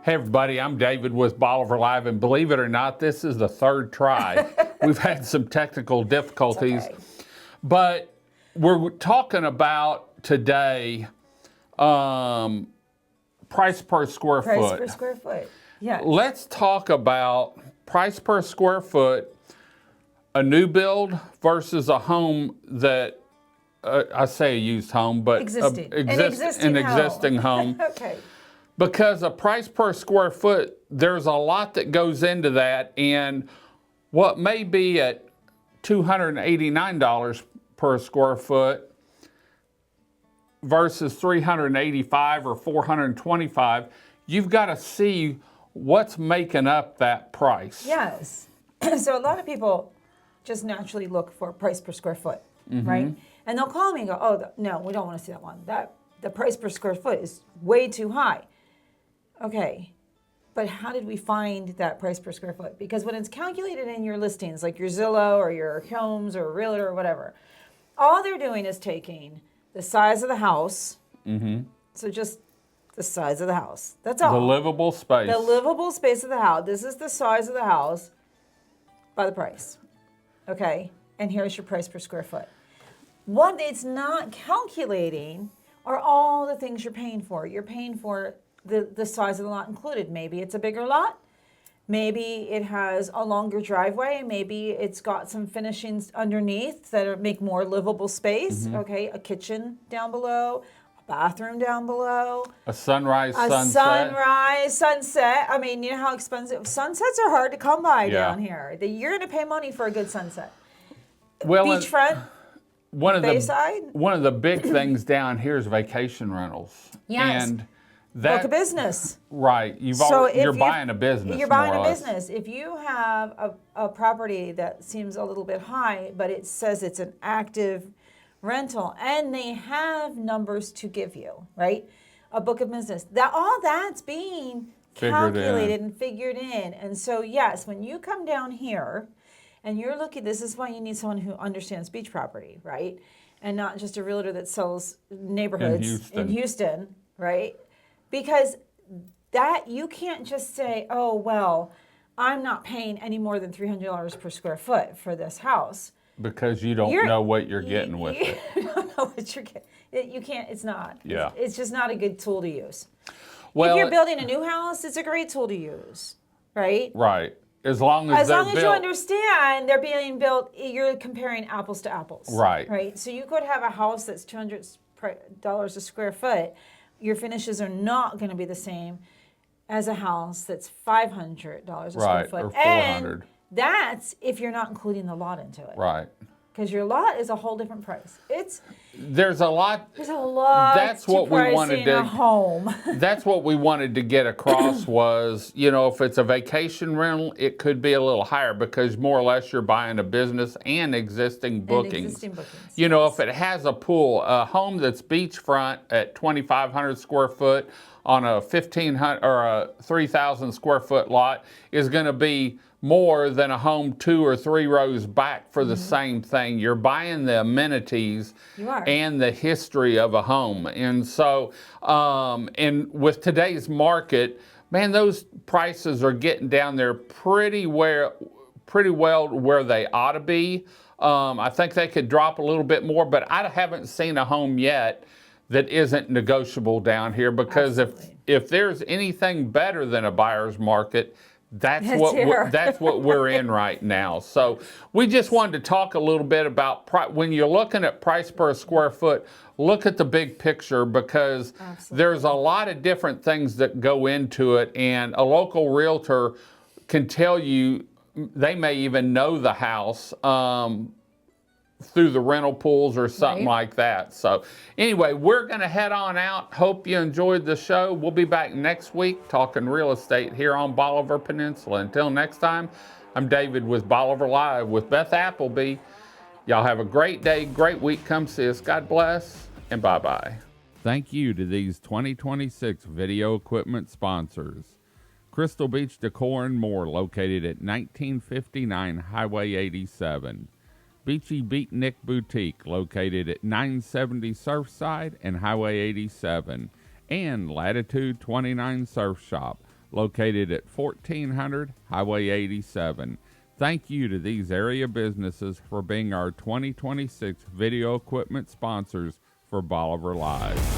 Hey everybody, I'm David with Bolivar Live, and believe it or not, this is the third try. We've had some technical difficulties, Okay. but we're talking about today price per square Price foot. per square foot. Yeah. Let's talk about price per square foot, a new build versus a home that, I say a used home, but Existing. An existing home. Okay. Because a price per square foot, there's a lot that goes into that, and what may be at $289 per square foot versus $385 or $425, you've got to see what's making up that price. Yes. So a lot of people just naturally look for price per square foot, right? And they'll call me and go, "Oh, no, we don't want to see that one. The price per square foot is way too high." Okay, but how did we find that price per square foot? Because when it's calculated in your listings, like your Zillow or your Homes or Realtor or whatever, all they're doing is taking the size of the house. So just the size of the house. That's all. The livable space. The livable space of the house. This is the size of the house by the price. Okay, and here's your price per square foot. What it's not calculating are all the things you're paying for. You're paying for the size of the lot included. Maybe it's a bigger lot. Maybe it has a longer driveway. Maybe it's got some finishings underneath that make more livable space. Okay, a kitchen down below, a bathroom down below. A sunrise, A sunrise, sunset. I mean, you know how expensive sunsets are hard to come by down here. You're going to pay money for a good sunset. Well, Beachfront, Bayside. one of the big things down here is vacation rentals. Yes. And that, Book a business. right. So You're buying a business. You're buying more a or less. business. If you have a property that seems a little bit high, but it says it's an active rental, and they have numbers to give you, right? A book of business. All that's being calculated and figured in. And so, yes, when you come down here and you're looking, this is why you need someone who understands beach property, right? And not just a realtor that sells neighborhoods in Houston, right? Because that you can't just say, "Oh, well, I'm not paying any more than $300 per square foot for this house." Because you don't know what you're getting with it. You don't know what you're getting. You can't. It's not. Yeah. It's just not a good tool to use. Well, if you're building a new house, it's a great tool to use, right? Right. As long as you understand they're being built, you're comparing apples to apples. Right. Right. So you could have a house that's $200 a square foot. Your finishes are not going to be the same as a house that's $500 a square foot. Or $400. And that's if you're not including the lot into it. Right. Because your lot is a whole different price. There's a lot. That's what we wanted to. A home. That's what we wanted to get across was, if it's a vacation rental, it could be a little higher because more or less you're buying a business and existing bookings. If it has a pool, a home that's beachfront at 2,500 square foot on a 1,500 or a 3,000 square foot lot is going to be more than a home 2 or 3 rows back for the same thing. You're buying the amenities and the history of a home. And so, and with today's market, man, those prices are getting down there pretty well where they ought to be. I think they could drop a little bit more, but I haven't seen a home yet that isn't negotiable down here because if there's anything better than a buyer's market, that's what we're in right now. So we just wanted to talk a little bit about when you're looking at price per square foot, look at the big picture because there's a lot of different things that go into it, and a local realtor can tell you, they may even know the house through the rental pools or something like that. So anyway, we're going to head on out. Hope you enjoyed the show. We'll be back next week talking real estate here on Bolivar Peninsula. Until next time, I'm David with Bolivar Live with Beth Appleby. Y'all have a great day, great week. Come see us. God bless, and bye-bye. Thank you to these 2026 video equipment sponsors. Crystal Beach Decor and More, located at 1959 Highway 87. Beachy Beatnik Boutique, located at 970 Surfside and Highway 87, and Latitude 29 Surf Shop, located at 1400 Highway 87. Thank you to these area businesses for being our 2026 video equipment sponsors for Bolivar Live.